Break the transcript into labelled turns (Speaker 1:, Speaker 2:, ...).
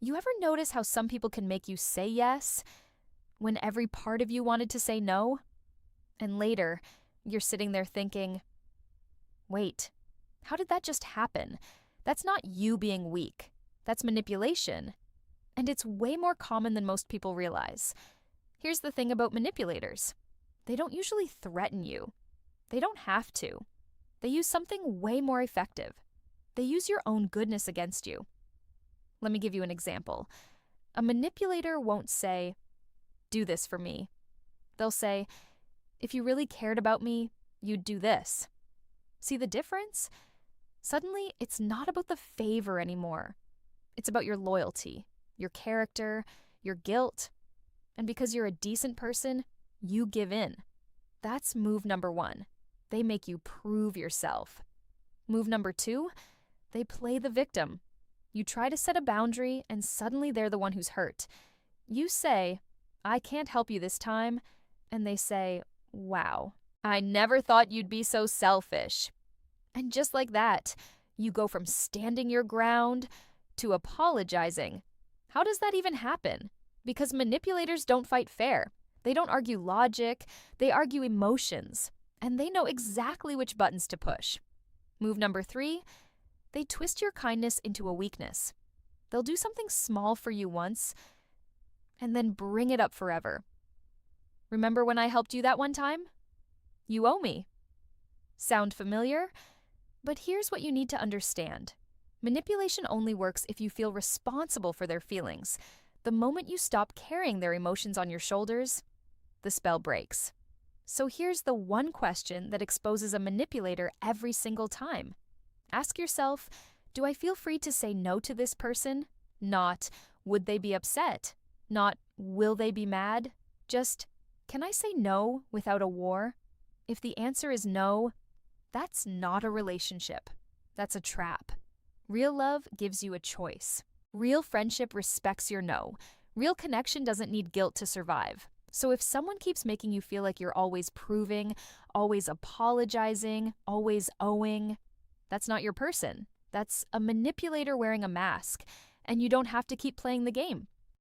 Speaker 1: You ever notice how some people can make you say yes when every part of you wanted to say no? And later, you're sitting there thinking, wait, how did that just happen? That's not you being weak. That's manipulation. And it's way more common than most people realize. Here's the thing about manipulators. They don't usually threaten you. They don't have to. They use something way more effective. They use your own goodness against you. Let me give you an example. A manipulator won't say, do this for me. They'll say, if you really cared about me, you'd do this. See the difference? Suddenly, it's not about the favor anymore. It's about your loyalty, your character, your guilt. And because you're a decent person, you give in. That's move number 1. They make you prove yourself. Move number 2, they play the victim. You try to set a boundary, and suddenly they're the one who's hurt. You say, I can't help you this time, and they say, wow, I never thought you'd be so selfish. And just like that, you go from standing your ground to apologizing. How does that even happen? Because manipulators don't fight fair. They don't argue logic, they argue emotions, and they know exactly which buttons to push. Move number 3, they twist your kindness into a weakness. They'll do something small for you once, and then bring it up forever. Remember when I helped you that one time? You owe me. Sound familiar? But here's what you need to understand. Manipulation only works if you feel responsible for their feelings. The moment you stop carrying their emotions on your shoulders, the spell breaks. So here's the one question that exposes a manipulator every single time. Ask yourself, do I feel free to say no to this person? Not, would they be upset? Not, will they be mad? Just, can I say no without a war? If the answer is no, that's not a relationship. That's a trap. Real love gives you a choice. Real friendship respects your no. Real connection doesn't need guilt to survive. So if someone keeps making you feel like you're always proving, always apologizing, always owing, that's not your person. That's a manipulator wearing a mask, and you don't have to keep playing the game.